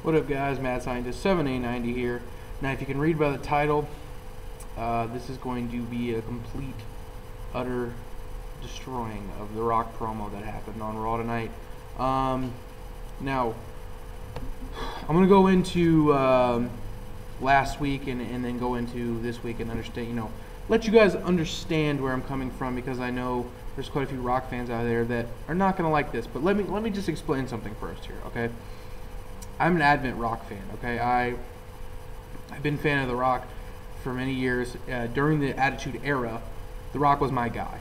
What up, guys? Mad Scientist 7890 here. Now, if you can read by the title, this is going to be a complete, utter destroying of the Rock promo that happened on Raw tonight. Now, I'm gonna go into last week and then go into this week and understand, let you guys understand where I'm coming from, because I know there's quite a few Rock fans out there that are not gonna like this. But let me just explain something first here, okay? I'm an adamant Rock fan, okay? I've been a fan of The Rock for many years. During the Attitude Era, The Rock was my guy.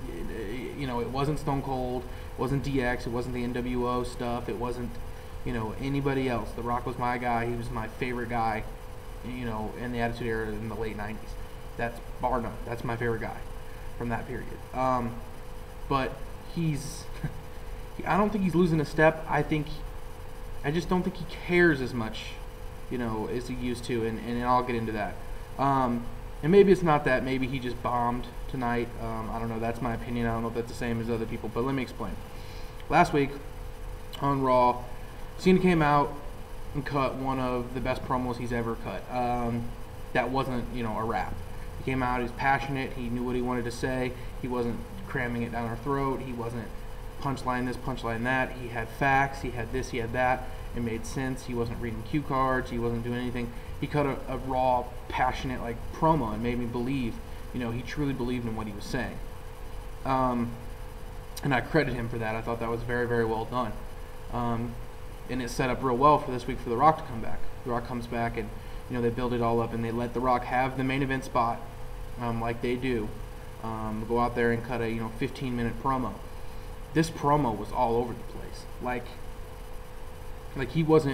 It wasn't Stone Cold, it wasn't DX, it wasn't the NWO stuff, it wasn't, anybody else. The Rock was my guy. He was my favorite guy, in the Attitude Era in the late 90s. That's bar none. That's my favorite guy from that period. But he's... I don't think he's losing a step. I just don't think he cares as much, as he used to, and I'll get into that. And maybe it's not that. Maybe he just bombed tonight. I don't know. That's my opinion. I don't know if that's the same as other people, but let me explain. Last week on Raw, Cena came out and cut one of the best promos he's ever cut. That wasn't, a rap. He came out. He was passionate. He knew what he wanted to say. He wasn't cramming it down our throat. He wasn't punchline this, punchline that. He had facts, he had this, he had that. It made sense. He wasn't reading cue cards, he wasn't doing anything. He cut a raw, passionate promo and made me believe, he truly believed in what he was saying. And I credit him for that. I thought that was very, very well done. And it set up real well for this week for The Rock to come back. The Rock comes back and, they build it all up and they let The Rock have the main event spot, like they do. Go out there and cut a, 15-minute promo. This promo was all over the place. Like he was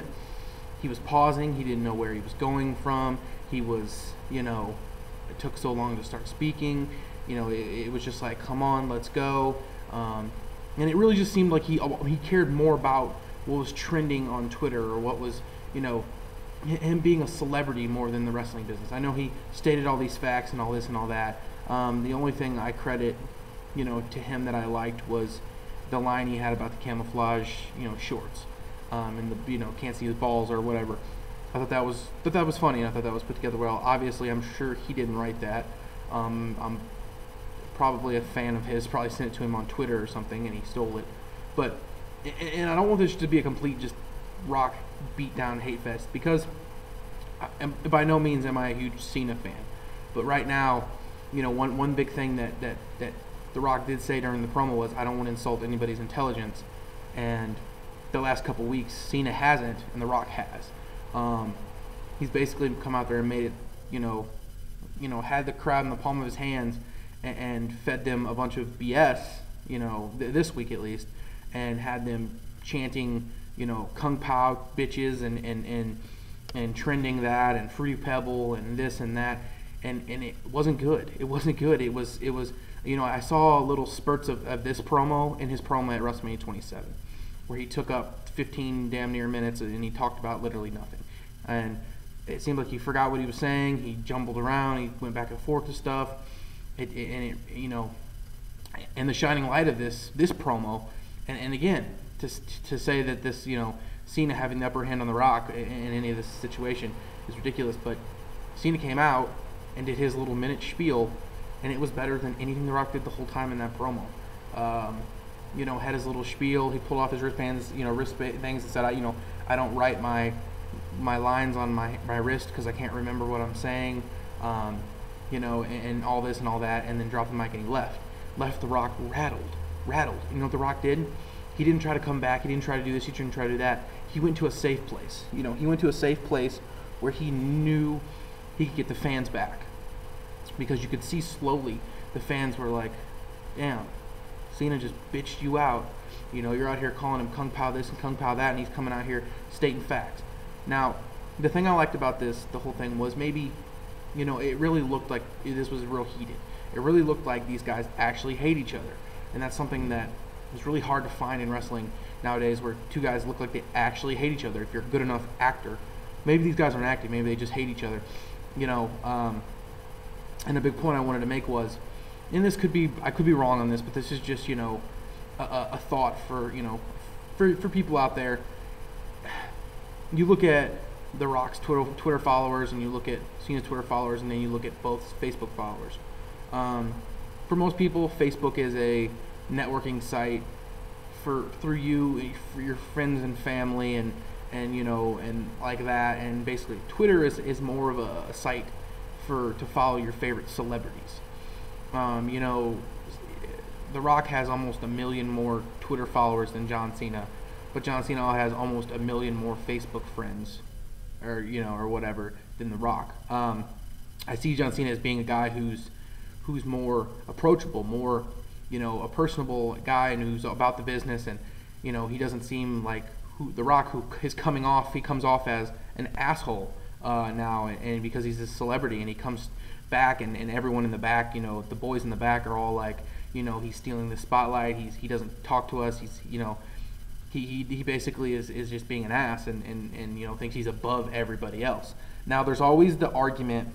pausing. He didn't know where he was going from. He was, it took so long to start speaking. It was just like, come on, let's go. And it really just seemed like he cared more about what was trending on Twitter or what was, him being a celebrity more than the wrestling business. I know he stated all these facts and all this and all that. The only thing I credit, to him that I liked was the line he had about the camouflage, shorts, and the can't see his balls or whatever. I thought that was funny. I thought that was put together well. Obviously, I'm sure he didn't write that. I'm probably a fan of his. Probably sent it to him on Twitter or something, and he stole it. But and I don't want this to be a complete just Rock beat down hate fest, because by no means am I a huge Cena fan. But right now, one big thing that The Rock did say during the promo was, I don't want to insult anybody's intelligence. And the last couple weeks, Cena hasn't, and The Rock has. He's basically come out there and made it, had the crowd in the palm of his hands and fed them a bunch of BS, this week at least, and had them chanting, Kung Pao bitches and trending that and Fruity Pebble and this and that. And it wasn't good. It wasn't good. It was. I saw little spurts of this promo in his promo at WrestleMania 27, where he took up 15 damn near minutes and he talked about literally nothing. And it seemed like he forgot what he was saying. He jumbled around. He went back and forth to stuff. And the shining light of this promo, and again, to say that this, Cena having the upper hand on The Rock in any of this situation is ridiculous. But Cena came out and did his little minute spiel, and it was better than anything The Rock did the whole time in that promo. Had his little spiel. He pulled off his wristbands, wrist things, and said, I don't write my lines on my wrist because I can't remember what I'm saying, and all this and all that, and then dropped the mic and he left. Left The Rock rattled. You know what The Rock did? He didn't try to come back. He didn't try to do this. He didn't try to do that. He went to a safe place. He went to a safe place where he knew he could get the fans back, because you could see slowly the fans were like, damn, Cena just bitched you out. You're out here calling him Kung Pao this and Kung Pao that, and he's coming out here stating facts. Now, the thing I liked about the whole thing was maybe, it really looked like this was real heated. It really looked like these guys actually hate each other, and that's something that is really hard to find in wrestling nowadays, where two guys look like they actually hate each other. If you're a good enough actor, maybe these guys aren't acting, maybe they just hate each other. And a big point I wanted to make was, and I could be wrong on this, but this is just, a thought for, for people out there, you look at The Rock's Twitter followers, and you look at Cena's Twitter followers, and then you look at both Facebook followers. For most people, Facebook is a networking site for your friends and family, and you know, and like that. And basically, Twitter is more of a site to follow your favorite celebrities. You know, The Rock has almost 1 million more Twitter followers than John Cena, but John Cena has almost 1 million more Facebook friends, or or whatever, than The Rock. I see John Cena as being a guy who's more approachable, more a personable guy, and who's about the business, and he doesn't seem like The Rock, who is he comes off as an asshole now, and because he's a celebrity, and he comes back, and everyone in the back, the boys in the back are all like, he's stealing the spotlight. He doesn't talk to us. He basically is just being an ass, and thinks he's above everybody else. Now there's always the argument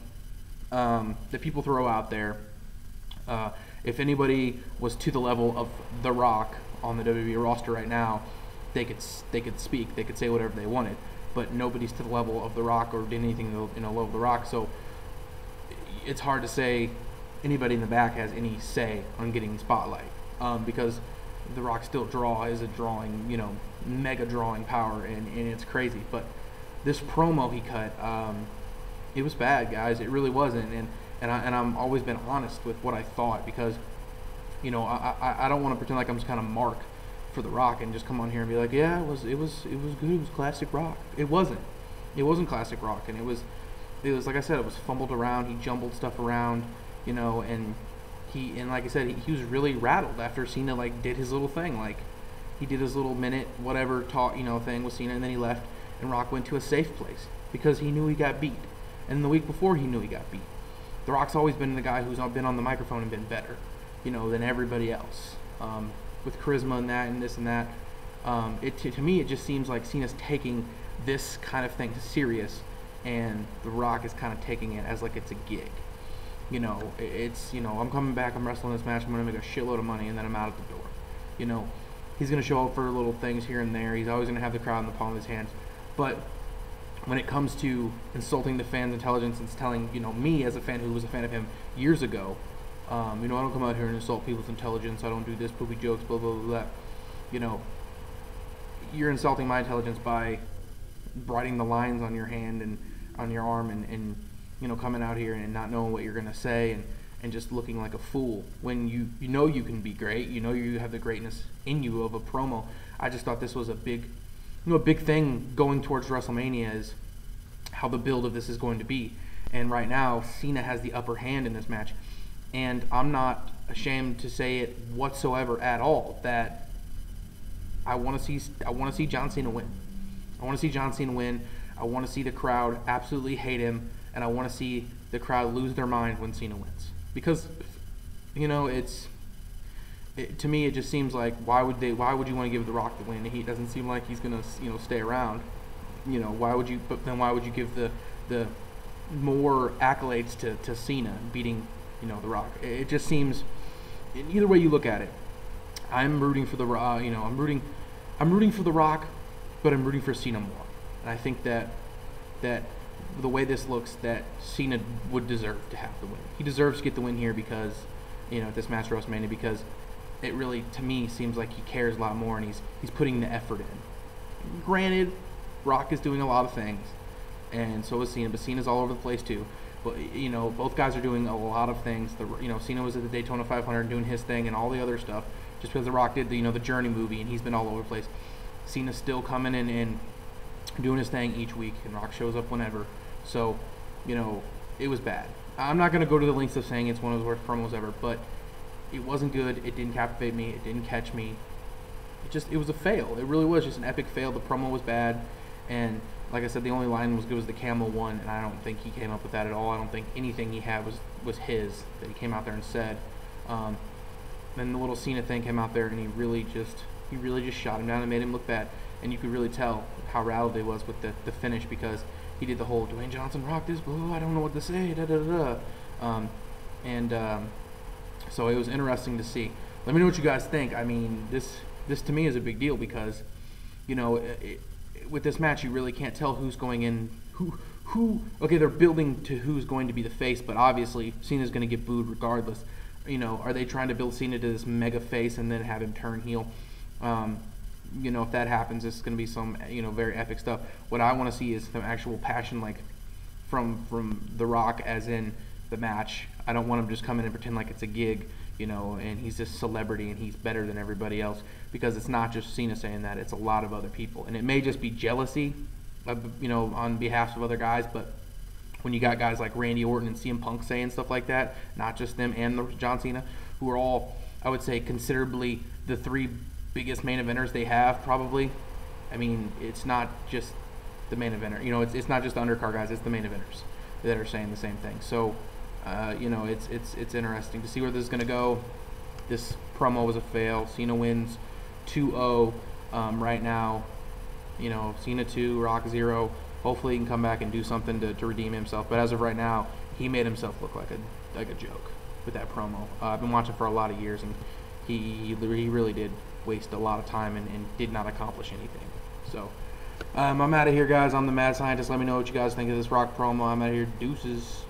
that people throw out there. If anybody was to the level of The Rock on the WWE roster right now, they could speak, they could say whatever they wanted, but nobody's to the level of The Rock or did anything level of The Rock. So it's hard to say anybody in the back has any say on getting spotlight, because The Rock still is a drawing, mega drawing power, and it's crazy. But this promo he cut, it was bad, guys. It really wasn't, and I'm always been honest with what I thought, because I don't want to pretend like I'm just kind of Mark for The Rock and just come on here and be like, yeah, it was good, it was classic Rock. It wasn't classic Rock, and it was like I said, it was fumbled around. He jumbled stuff around, and like I said, he was really rattled after Cena did his little thing, he did his little minute whatever thing with Cena, and then he left, and Rock went to a safe place because he knew he got beat, and the week before he knew he got beat. The Rock's always been the guy who's been on the microphone and been better, than everybody else, with charisma and that and this and that. To me, it just seems like Cena's taking this kind of thing serious, and The Rock is kind of taking it as like it's a gig. I'm coming back, I'm wrestling this match, I'm going to make a shitload of money, and then I'm out at the door. He's going to show up for little things here and there. He's always going to have the crowd in the palm of his hands. But when it comes to insulting the fans' intelligence and telling, me as a fan who was a fan of him years ago, I don't come out here and insult people's intelligence, I don't do this, poopy jokes, blah, blah, blah, blah. You're insulting my intelligence by writing the lines on your hand and on your arm, and coming out here and not knowing what you're going to say, and just looking like a fool when you can be great, you have the greatness in you of a promo. I just thought this was a big thing going towards WrestleMania, is how the build of this is going to be. And right now, Cena has the upper hand in this match, and I'm not ashamed to say it whatsoever at all that I want to see John Cena win. I want to see John Cena win. I want to see the crowd absolutely hate him, and I want to see the crowd lose their mind when Cena wins. Because, to me, it just seems like, why would you want to give The Rock the win? He doesn't seem like he's gonna stay around. Why would you give the more accolades to Cena beating The Rock? It just seems, either way you look at it, I'm rooting for I'm rooting for The Rock, but I'm rooting for Cena more. And I think that the way this looks, that Cena would deserve to have the win. He deserves to get the win here because, at this match at WrestleMania, because it really, to me, seems like he cares a lot more, and he's putting the effort in. Granted, Rock is doing a lot of things, and so is Cena, but Cena's all over the place too. But both guys are doing a lot of things. Cena was at the Daytona 500 doing his thing and all the other stuff, just because The Rock did the Journey movie, and he's been all over the place. Cena's still coming in and doing his thing each week, and Rock shows up whenever. So, it was bad. I'm not going to go to the lengths of saying it's one of the worst promos ever, but it wasn't good. It didn't captivate me. It didn't catch me. It was a fail. It really was just an epic fail. The promo was bad, and like I said, the only line was good was the camel one, and I don't think he came up with that at all. I don't think anything he had was his, that he came out there and said. Then the little Cena thing came out there, and he really just shot him down and made him look bad. And you could really tell how rattled he was with the finish, because he did the whole Dwayne Johnson Rock this, blah, I don't know what to say, da da da. So it was interesting to see. Let me know what you guys think. I mean, this to me is a big deal, because you know, with this match, you really can't tell who's going in. Okay, they're building to who's going to be the face, but obviously Cena's going to get booed regardless. You know, are they trying to build Cena to this mega face and then have him turn heel? You know, if that happens, it's going to be some, you know, very epic stuff. What I want to see is some actual passion, like from The Rock, as in the match. I don't want him just come in and pretend like it's a gig, you know, and he's this celebrity and he's better than everybody else, because it's not just Cena saying that, it's a lot of other people. And it may just be jealousy, you know, on behalf of other guys, but when you got guys like Randy Orton and CM Punk saying stuff like that, not just them and John Cena, who are all, I would say, considerably the 3 biggest main eventers they have, probably. I mean, it's not just the main eventer. You know, it's not just the undercard guys, it's the main eventers that are saying the same thing. So, you know, it's interesting to see where this is going to go. This promo was a fail. Cena wins 2-0 right now. You know, Cena 2, Rock 0. Hopefully he can come back and do something to redeem himself. But as of right now, he made himself look like a joke with that promo. I've been watching for a lot of years, and he really did waste a lot of time and did not accomplish anything. So I'm out of here, guys. I'm the Mad Scientist. Let me know what you guys think of this Rock promo. I'm out of here. Deuces.